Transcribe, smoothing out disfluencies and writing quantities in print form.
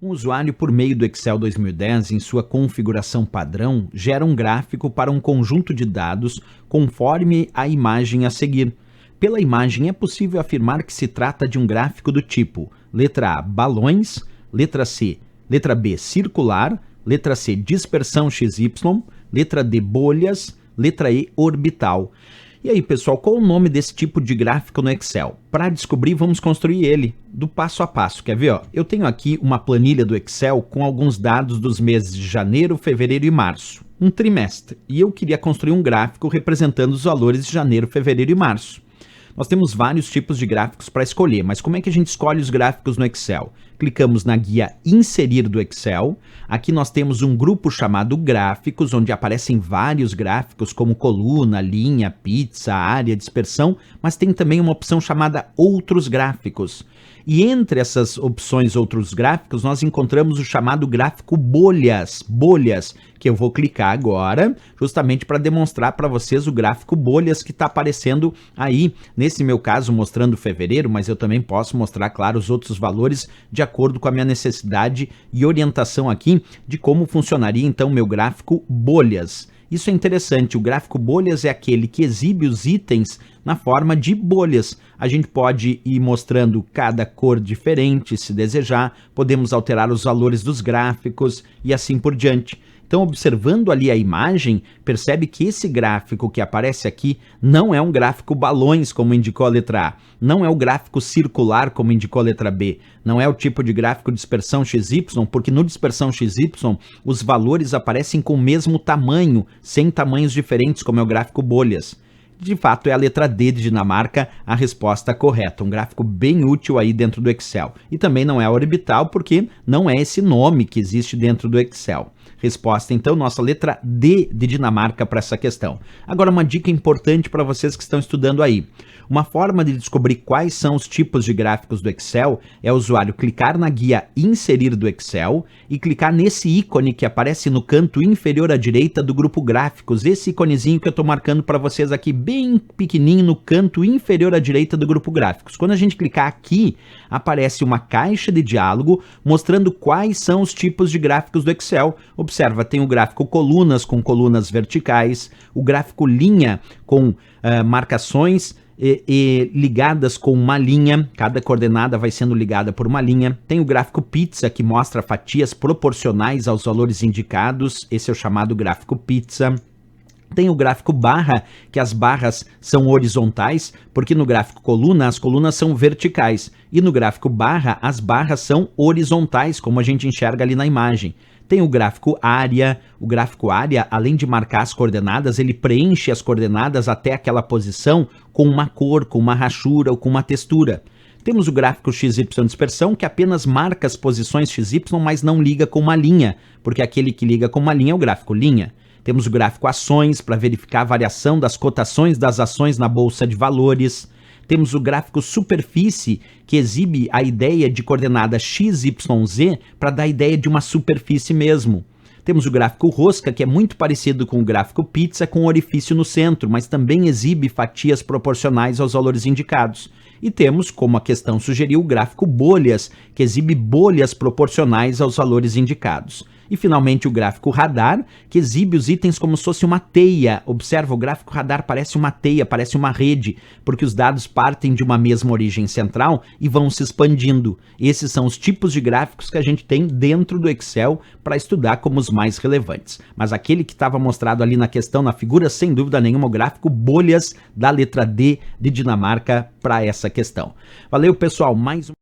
Um usuário, por meio do Excel 2010, em sua configuração padrão, gera um gráfico para um conjunto de dados conforme a imagem a seguir. Pela imagem, é possível afirmar que se trata de um gráfico do tipo: letra A, balões, letra B, circular, letra C, dispersão XY, letra D, bolhas, letra E, orbital. E aí, pessoal, qual o nome desse tipo de gráfico no Excel? Para descobrir, vamos construir ele do passo a passo. Quer ver? Eu tenho aqui uma planilha do Excel com alguns dados dos meses de janeiro, fevereiro e março, um trimestre. E eu queria construir um gráfico representando os valores de janeiro, fevereiro e março. Nós temos vários tipos de gráficos para escolher, mas como é que a gente escolhe os gráficos no Excel? Clicamos na guia Inserir do Excel. Aqui nós temos um grupo chamado Gráficos, onde aparecem vários gráficos como coluna, linha, pizza, área, dispersão, mas tem também uma opção chamada Outros Gráficos. E entre essas opções Outros Gráficos, nós encontramos o chamado gráfico bolhas, que eu vou clicar agora, justamente para demonstrar para vocês o gráfico bolhas que está aparecendo aí, nesse meu caso mostrando fevereiro, mas eu também posso mostrar, claro, os outros valores de acordo com a minha necessidade e orientação aqui de como funcionaria então o meu gráfico bolhas. Isso é interessante, o gráfico bolhas é aquele que exibe os itens na forma de bolhas. A gente pode ir mostrando cada cor diferente, se desejar, podemos alterar os valores dos gráficos e assim por diante. Então, observando ali a imagem, percebe que esse gráfico que aparece aqui não é um gráfico balões, como indicou a letra A, não é o gráfico circular, como indicou a letra B, não é o tipo de gráfico dispersão XY, porque no dispersão XY os valores aparecem com o mesmo tamanho, sem tamanhos diferentes, como é o gráfico bolhas. De fato, é a letra D de Dinamarca a resposta correta. Um gráfico bem útil aí dentro do Excel. E também não é a orbital, porque não é esse nome que existe dentro do Excel. Resposta, então, nossa letra D de Dinamarca para essa questão. Agora, uma dica importante para vocês que estão estudando aí. Uma forma de descobrir quais são os tipos de gráficos do Excel é o usuário clicar na guia Inserir do Excel e clicar nesse ícone que aparece no canto inferior à direita do grupo Gráficos, esse íconezinho que eu estou marcando para vocês aqui bem pequenininho no canto inferior à direita do grupo Gráficos. Quando a gente clicar aqui, aparece uma caixa de diálogo mostrando quais são os tipos de gráficos do Excel. Observa, tem o gráfico colunas com colunas verticais, o gráfico linha com marcações ligadas com uma linha, cada coordenada vai sendo ligada por uma linha. Tem o gráfico pizza, que mostra fatias proporcionais aos valores indicados, esse é o chamado gráfico pizza. Tem o gráfico barra, que as barras são horizontais, porque no gráfico coluna as colunas são verticais, e no gráfico barra as barras são horizontais, como a gente enxerga ali na imagem. Tem o gráfico área, além de marcar as coordenadas, ele preenche as coordenadas até aquela posição com uma cor, com uma rachura ou com uma textura. Temos o gráfico XY dispersão, que apenas marca as posições XY, mas não liga com uma linha, porque aquele que liga com uma linha é o gráfico linha. Temos o gráfico ações, para verificar a variação das cotações das ações na Bolsa de Valores. Temos o gráfico superfície, que exibe a ideia de coordenada XYZ para dar a ideia de uma superfície mesmo. Temos o gráfico rosca, que é muito parecido com o gráfico pizza, com orifício no centro, mas também exibe fatias proporcionais aos valores indicados. E temos, como a questão sugeriu, o gráfico bolhas, que exibe bolhas proporcionais aos valores indicados. E finalmente o gráfico radar, que exibe os itens como se fosse uma teia. Observa, o gráfico radar parece uma teia, parece uma rede, porque os dados partem de uma mesma origem central e vão se expandindo. Esses são os tipos de gráficos que a gente tem dentro do Excel para estudar como os mais relevantes. Mas aquele que estava mostrado ali na questão, na figura, sem dúvida nenhuma, o gráfico bolhas da letra D de Dinamarca para essa questão. Valeu, pessoal, mais um